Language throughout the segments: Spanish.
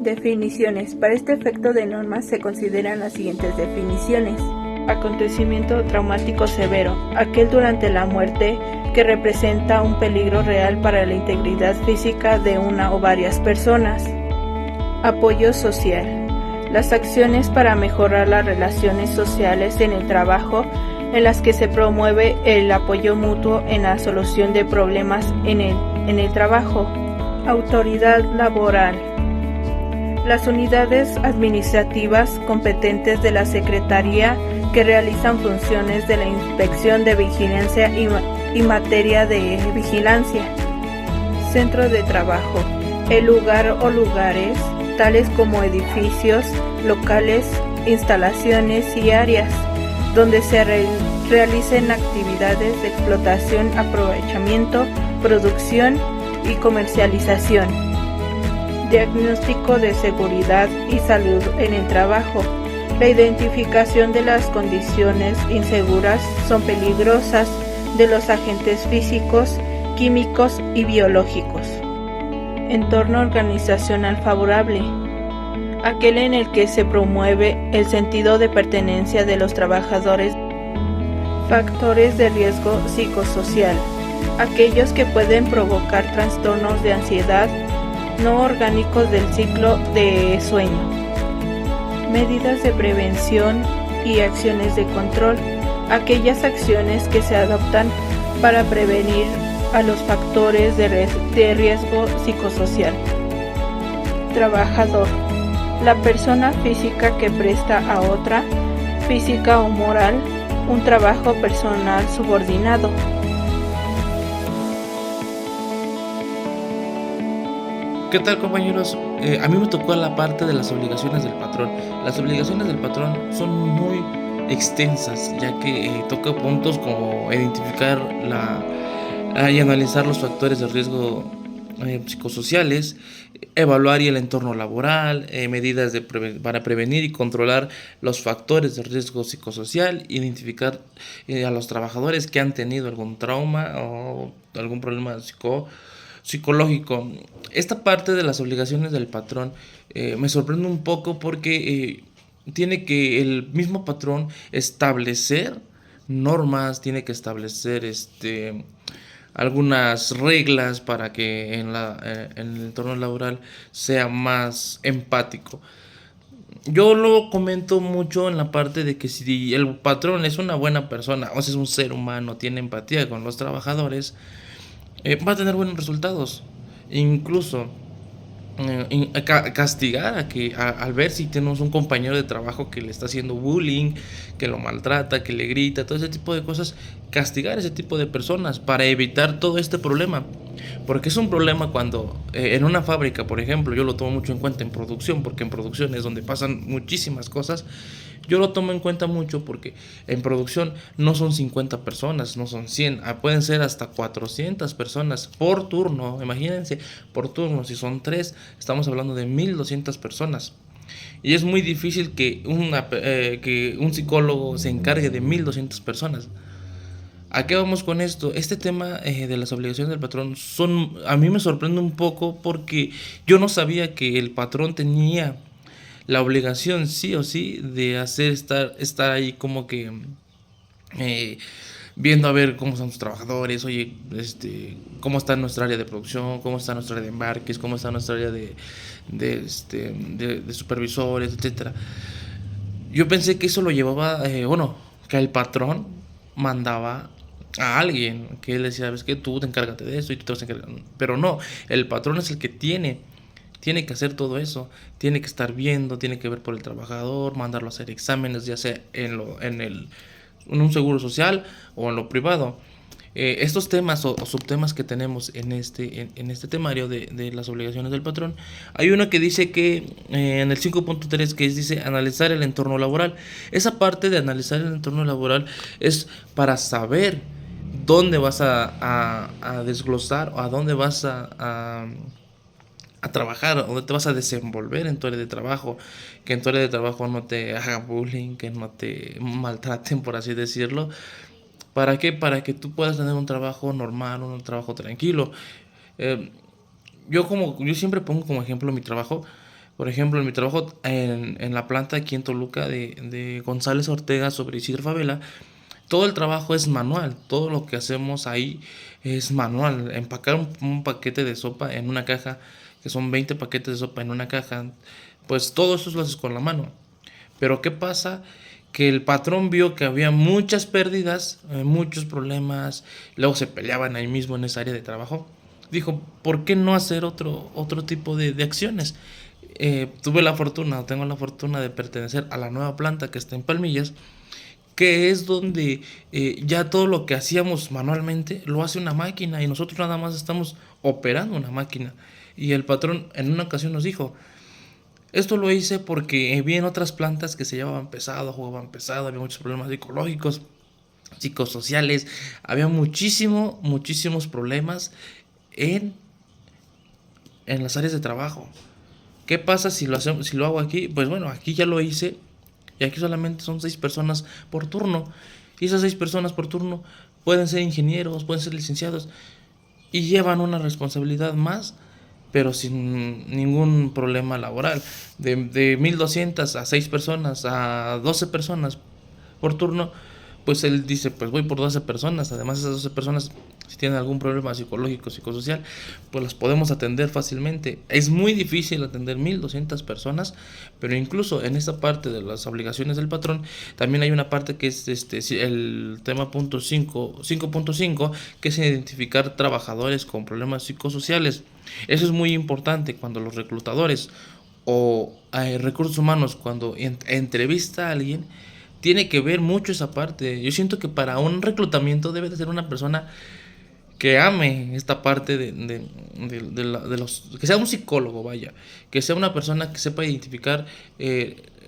Definiciones. Para este efecto de normas se consideran las siguientes definiciones. Acontecimiento traumático severo, aquel durante la muerte que representa un peligro real para la integridad física de una o varias personas. Apoyo social. Las acciones para mejorar las relaciones sociales en el trabajo, en las que se promueve el apoyo mutuo en la solución de problemas en el trabajo. Autoridad laboral. Las unidades administrativas competentes de la Secretaría que realizan funciones de la inspección de vigilancia y materia de vigilancia. Centro de trabajo. El lugar o lugares, tales como edificios, locales, instalaciones y áreas, donde se realicen actividades de explotación, aprovechamiento, producción y comercialización. Diagnóstico de seguridad y salud en el trabajo. La identificación de las condiciones inseguras son peligrosas de los agentes físicos, químicos y biológicos. Entorno organizacional favorable. Aquel en el que se promueve el sentido de pertenencia de los trabajadores. Factores de riesgo psicosocial. Aquellos que pueden provocar trastornos de ansiedad no orgánicos del ciclo de sueño. Medidas de prevención y acciones de control. Aquellas acciones que se adoptan para prevenir a los factores de riesgo psicosocial. Trabajador. La persona física que presta a otra, física o moral, un trabajo personal subordinado. ¿Qué tal, compañeros? A mí me tocó la parte de las obligaciones del patrón. Las obligaciones del patrón son muy extensas, ya que toca puntos como identificar y analizar los factores de riesgo psicosociales, evaluar el entorno laboral, medidas para prevenir y controlar los factores de riesgo psicosocial, identificar a los trabajadores que han tenido algún trauma o algún problema psicológico. Esta parte de las obligaciones del patrón me sorprende un poco porque tiene que el mismo patrón establecer normas, tiene que establecer algunas reglas para que en el entorno laboral sea más empático. Yo lo comento mucho en la parte de que si el patrón es una buena persona, o sea, es un ser humano, tiene empatía con los trabajadores, va a tener buenos resultados. Incluso castigar al ver si tenemos un compañero de trabajo que le está haciendo bullying, que lo maltrata, que le grita, todo ese tipo de cosas, castigar a ese tipo de personas para evitar todo este problema. Porque es un problema cuando en una fábrica, por ejemplo, yo lo tomo mucho en cuenta en producción, porque en producción es donde pasan muchísimas cosas. Yo lo tomo en cuenta mucho porque en producción no son 50 personas, no son 100, pueden ser hasta 400 personas por turno. Imagínense, por turno, si son 3, estamos hablando de 1200 personas. Y es muy difícil que un psicólogo se encargue de 1200 personas. ¿A qué vamos con esto? Este tema de las obligaciones del patrón a mí me sorprende un poco porque yo no sabía que el patrón tenía la obligación sí o sí de estar ahí como que viendo a ver cómo son los trabajadores, oye, cómo está nuestra área de producción, cómo está nuestra área de embarques, cómo está nuestra área de supervisores, etcétera. Yo pensé que eso lo llevaba, que el patrón mandaba a alguien, que él decía, sabes que tú te encárgate de eso y tú te vas a encargar. Pero no, el patrón es el que tiene que hacer todo eso, tiene que estar viendo, tiene que ver por el trabajador, mandarlo a hacer exámenes, ya sea en un seguro social o en lo privado. Estos temas o subtemas que tenemos en este temario de las obligaciones del patrón, hay uno que dice que en el 5.3 que dice analizar el entorno laboral. Esa parte de analizar el entorno laboral es para saber dónde vas a desglosar o a dónde vas a trabajar, o dónde te vas a desenvolver en tu área de trabajo, que en tu área de trabajo no te haga bullying, que no te maltraten, por así decirlo. ¿Para qué? Para que tú puedas tener un trabajo normal, un trabajo tranquilo. Yo siempre pongo como ejemplo mi trabajo, Por ejemplo, en mi trabajo en la planta aquí en Toluca de González Ortega sobre Isidro Favela, todo el trabajo es manual, todo lo que hacemos ahí es manual. Empacar un paquete de sopa en una caja, que son 20 paquetes de sopa en una caja, pues todo eso lo haces con la mano. Pero ¿qué pasa? Que el patrón vio que había muchas pérdidas, muchos problemas, luego se peleaban ahí mismo en esa área de trabajo. Dijo, ¿por qué no hacer otro tipo de acciones? Tengo la fortuna de pertenecer a la nueva planta que está en Palmillas, que es donde ya todo lo que hacíamos manualmente lo hace una máquina y nosotros nada más estamos operando una máquina. Y el patrón en una ocasión nos dijo, esto lo hice porque vi en otras plantas que se llevaban pesado, jugaban pesado, había muchos problemas psicológicos, psicosociales, había muchísimos problemas en, en las áreas de trabajo. ¿Qué pasa si lo hago aquí? Pues bueno, aquí ya lo hice y aquí solamente son 6 personas por turno. Y esas 6 personas por turno pueden ser ingenieros, pueden ser licenciados y llevan una responsabilidad más, pero sin ningún problema laboral. De 1200 a 6 personas, a 12 personas por turno, pues él dice, pues voy por 12 personas. Además, esas 12 personas, si tienen algún problema psicológico, psicosocial, pues las podemos atender fácilmente. Es muy difícil atender 1200 personas, pero incluso en esta parte de las obligaciones del patrón, también hay una parte que es el tema punto 5.5, que es identificar trabajadores con problemas psicosociales. Eso es muy importante cuando los reclutadores o recursos humanos, cuando entrevista a alguien, tiene que ver mucho esa parte. Yo siento que para un reclutamiento debe de ser una persona que ame esta parte de los... Que sea un psicólogo, vaya. Que sea una persona que sepa identificar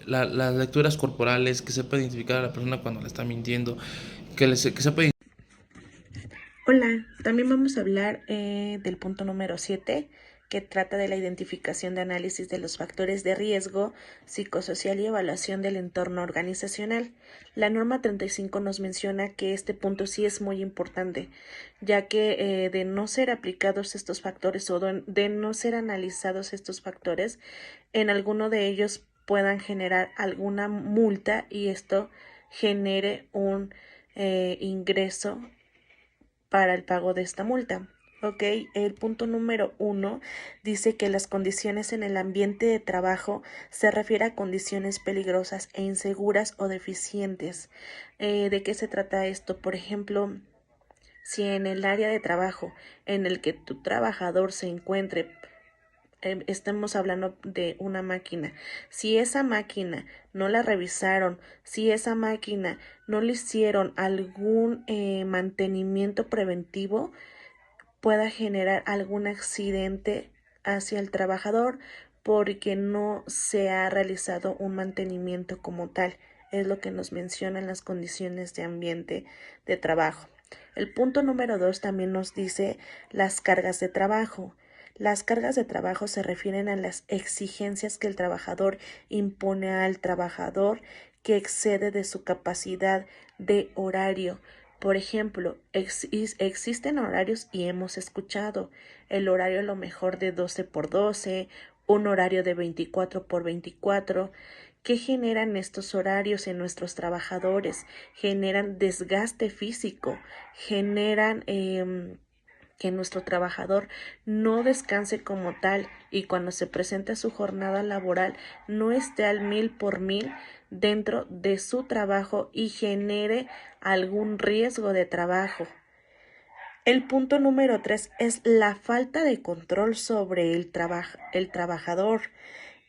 las lecturas corporales, que sepa identificar a la persona cuando le está mintiendo, que sepa... Hola, también vamos a hablar del punto número 7, que trata de la identificación de análisis de los factores de riesgo psicosocial y evaluación del entorno organizacional. La norma 35 nos menciona que este punto sí es muy importante, ya que de no ser aplicados estos factores o de no ser analizados estos factores, en alguno de ellos puedan generar alguna multa y esto genere un ingreso para el pago de esta multa. Ok, el punto número 1 dice que las condiciones en el ambiente de trabajo se refiere a condiciones peligrosas e inseguras o deficientes. ¿De qué se trata esto? Por ejemplo, si en el área de trabajo en el que tu trabajador se encuentre, estamos hablando de una máquina. Si esa máquina no la revisaron, si esa máquina no le hicieron algún mantenimiento preventivo, pueda generar algún accidente hacia el trabajador porque no se ha realizado un mantenimiento como tal. Es lo que nos mencionan las condiciones de ambiente de trabajo. El punto número 2 también nos dice las cargas de trabajo. Las cargas de trabajo se refieren a las exigencias que el trabajador impone al trabajador que excede de su capacidad de horario. Por ejemplo, existen horarios y hemos escuchado el horario a lo mejor de 12 por 12, un horario de 24 por 24. ¿Qué generan estos horarios en nuestros trabajadores? Generan desgaste físico, generan que nuestro trabajador no descanse como tal y cuando se presenta su jornada laboral no esté al 1000 por 1000 dentro de su trabajo y genere algún riesgo de trabajo. El punto número 3 es la falta de control sobre el trabajador.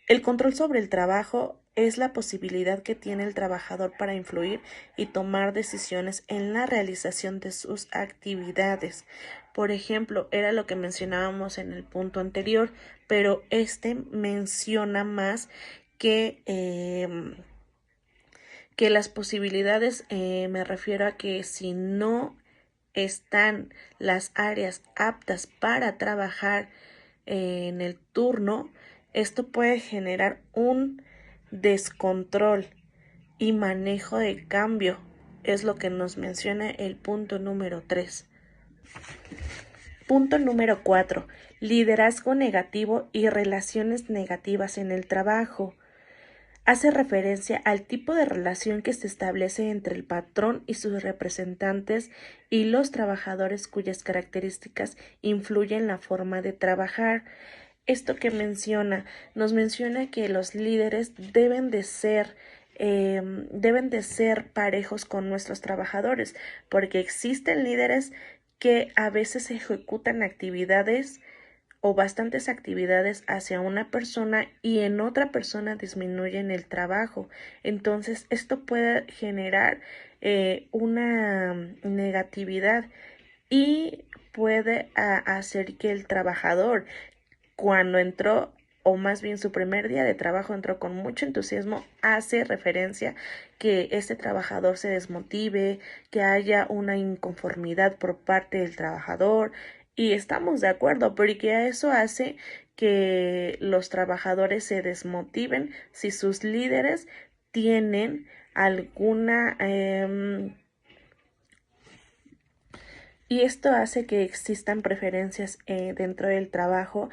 El control sobre el trabajo es la posibilidad que tiene el trabajador para influir y tomar decisiones en la realización de sus actividades. Por ejemplo, era lo que mencionábamos en el punto anterior, pero este menciona más que las posibilidades, me refiero a que si no están las áreas aptas para trabajar en el turno, esto puede generar un descontrol y manejo de cambio. Es lo que nos menciona el punto número 3. Punto número 4. Liderazgo negativo y relaciones negativas en el trabajo. Hace referencia al tipo de relación que se establece entre el patrón y sus representantes y los trabajadores cuyas características influyen en la forma de trabajar. Esto que nos menciona que los líderes deben de ser parejos con nuestros trabajadores, porque existen líderes que a veces ejecutan actividades o bastantes actividades hacia una persona y en otra persona disminuyen el trabajo. Entonces, esto puede generar una negatividad y puede hacer que el trabajador, cuando entró, o más bien su primer día de trabajo, entró con mucho entusiasmo, hace referencia que este trabajador se desmotive, que haya una inconformidad por parte del trabajador, y estamos de acuerdo, porque eso hace que los trabajadores se desmotiven si sus líderes tienen alguna y esto hace que existan preferencias dentro del trabajo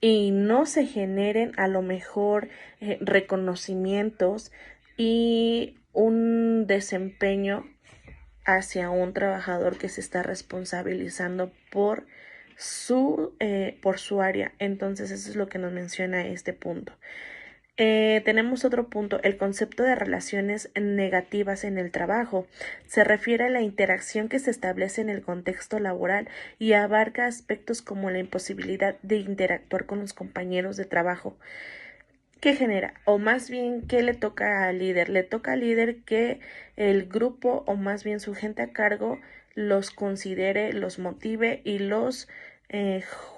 y no se generen a lo mejor reconocimientos y un desempeño hacia un trabajador que se está responsabilizando por su área. Entonces eso es lo que nos menciona este punto. Tenemos otro punto, el concepto de relaciones negativas en el trabajo. Se refiere a la interacción que se establece en el contexto laboral y abarca aspectos como la imposibilidad de interactuar con los compañeros de trabajo. ¿Qué genera? O más bien, ¿qué le toca al líder? Le toca al líder que el grupo, o más bien su gente a cargo, los considere, los motive y los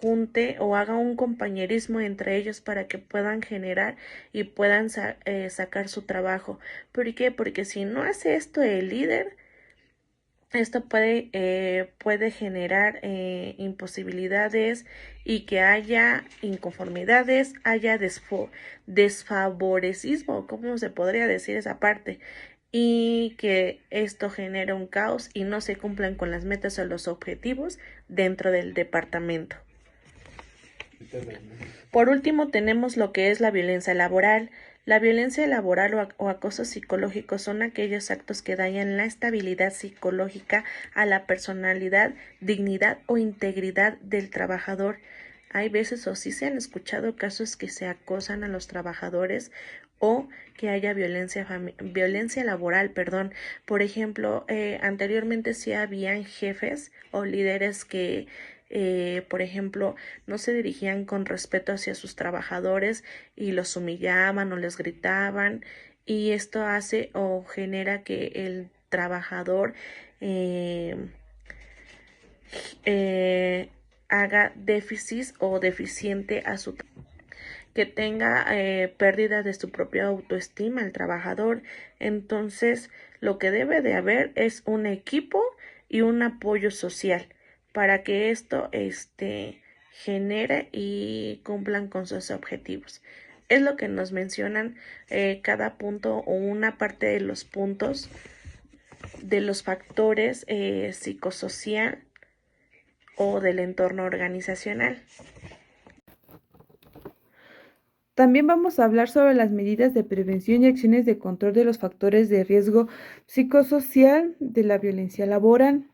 junte o haga un compañerismo entre ellos para que puedan generar y puedan sacar su trabajo. ¿Por qué? Porque si no hace esto el líder, esto puede generar imposibilidades y que haya inconformidades, haya desfavorecismo, ¿cómo se podría decir esa parte? Y que esto genere un caos y no se cumplan con las metas o los objetivos dentro del departamento. Por último, tenemos lo que es la violencia laboral. La violencia laboral o acoso psicológico son aquellos actos que dañan la estabilidad psicológica a la personalidad, dignidad o integridad del trabajador. Hay veces o sí se han escuchado casos que se acosan a los trabajadores o que haya violencia laboral, perdón. Por ejemplo, anteriormente sí habían jefes o líderes que por ejemplo, no se dirigían con respeto hacia sus trabajadores y los humillaban o les gritaban, y esto hace o genera que el trabajador haga déficit o deficiente a su que tenga pérdida de su propia autoestima el trabajador. Entonces, lo que debe de haber es un equipo y un apoyo social para que esto genere y cumplan con sus objetivos. Es lo que nos mencionan cada punto o una parte de los puntos de los factores psicosocial o del entorno organizacional. También vamos a hablar sobre las medidas de prevención y acciones de control de los factores de riesgo psicosocial de la violencia laboral.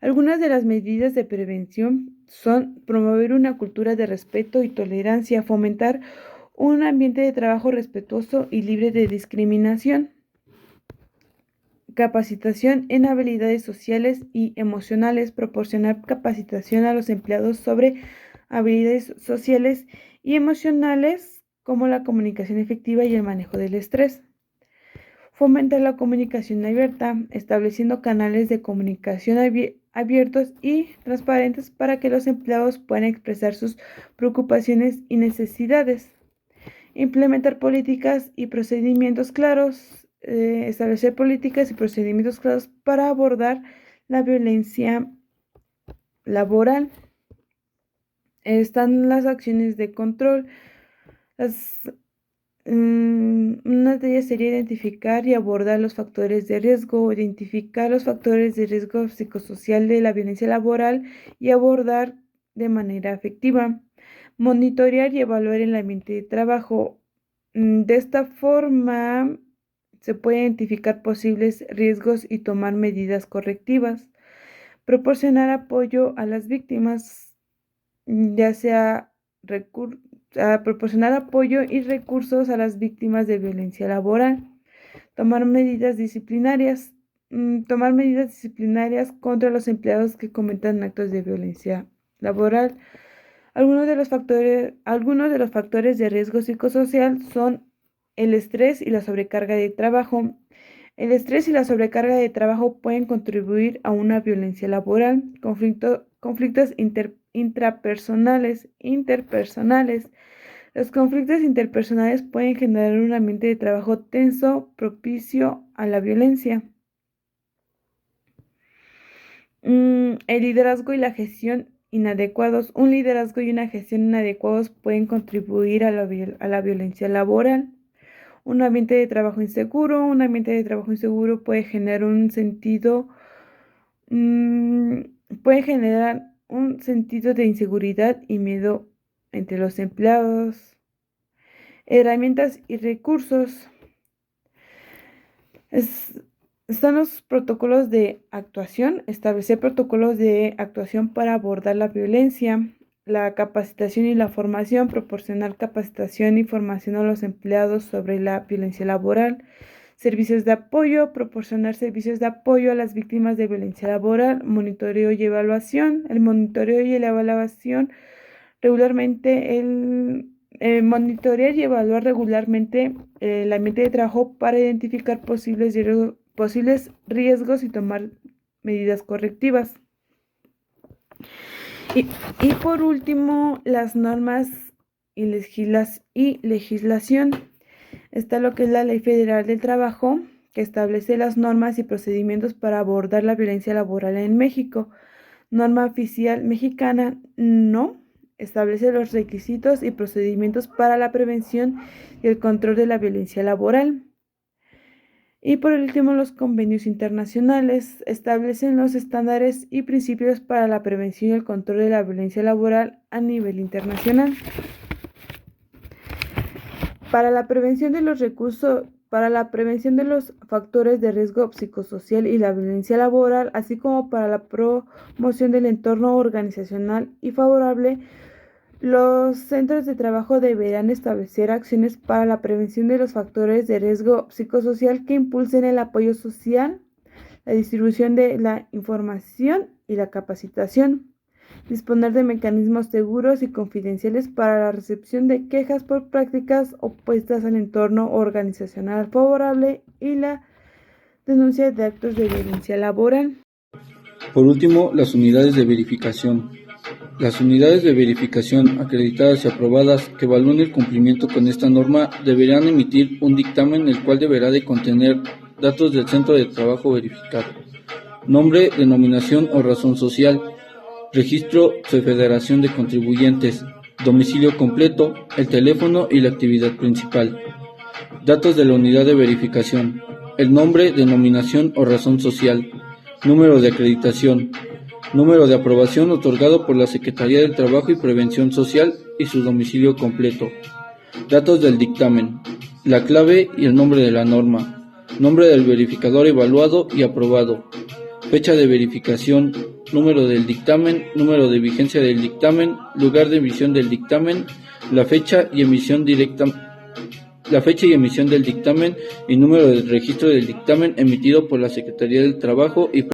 Algunas de las medidas de prevención son promover una cultura de respeto y tolerancia, fomentar un ambiente de trabajo respetuoso y libre de discriminación, capacitación en habilidades sociales y emocionales, proporcionar capacitación a los empleados sobre habilidades sociales y emocionales como la comunicación efectiva y el manejo del estrés. Fomentar la comunicación abierta, estableciendo canales de comunicación abiertos y transparentes para que los empleados puedan expresar sus preocupaciones y necesidades. Implementar políticas y procedimientos claros, establecer políticas y procedimientos claros para abordar la violencia laboral. Están las acciones de control. Una de ellas sería identificar y abordar los factores de riesgo, identificar los factores de riesgo psicosocial de la violencia laboral y abordar de manera efectiva. Monitorear y evaluar el ambiente de trabajo. De esta forma se puede identificar posibles riesgos y tomar medidas correctivas. Proporcionar apoyo a las víctimas, ya sea proporcionar apoyo y recursos a las víctimas de violencia laboral. Tomar medidas disciplinarias. Tomar medidas disciplinarias contra los empleados que cometan actos de violencia laboral. Algunos de los factores de riesgo psicosocial son el estrés y la sobrecarga de trabajo. El estrés y la sobrecarga de trabajo pueden contribuir a una violencia laboral, conflictos interpersonales. Los conflictos interpersonales pueden generar un ambiente de trabajo tenso, propicio a la violencia. El liderazgo y la gestión inadecuados. Un liderazgo y una gestión inadecuados pueden contribuir a la violencia laboral. Un ambiente de trabajo inseguro. Un ambiente de trabajo inseguro puede generar un sentido de inseguridad y miedo entre los empleados. Herramientas y recursos. Están los protocolos de actuación. Establecer protocolos de actuación para abordar la violencia. La capacitación y la formación. Proporcionar capacitación y formación a los empleados sobre la violencia laboral. Servicios de apoyo. Proporcionar servicios de apoyo a las víctimas de violencia laboral. Monitoreo y evaluación. El monitoreo y la evaluación monitorear y evaluar regularmente el ambiente de trabajo para identificar posibles riesgos y tomar medidas correctivas. Y por último, las normas y legislación. Está lo que es la Ley Federal del Trabajo, que establece las normas y procedimientos para abordar la violencia laboral en México. Norma oficial mexicana no. Establece los requisitos y procedimientos para la prevención y el control de la violencia laboral. Y por último, los convenios internacionales establecen los estándares y principios para la prevención y el control de la violencia laboral a nivel internacional. Para la prevención de los factores de riesgo psicosocial y la violencia laboral, así como para la promoción del entorno organizacional y favorable, los centros de trabajo deberán establecer acciones para la prevención de los factores de riesgo psicosocial que impulsen el apoyo social, la distribución de la información y la capacitación. Disponer de mecanismos seguros y confidenciales para la recepción de quejas por prácticas opuestas al entorno organizacional favorable y la denuncia de actos de violencia laboral. Por último, las unidades de verificación. Las unidades de verificación acreditadas y aprobadas que evalúen el cumplimiento con esta norma deberán emitir un dictamen el cual deberá de contener datos del centro de trabajo verificado: nombre, denominación o razón social, registro de federación de contribuyentes, domicilio completo, el teléfono y la actividad principal. Datos de la unidad de verificación: el nombre, denominación o razón social, número de acreditación, número de aprobación otorgado por la Secretaría del Trabajo y Prevención Social y su domicilio completo. Datos del dictamen: la clave y el nombre de la norma, nombre del verificador evaluado y aprobado, fecha de verificación, número del dictamen, número de vigencia del dictamen, lugar de emisión del dictamen, la fecha y emisión del dictamen y número del registro del dictamen emitido por la Secretaría del Trabajo y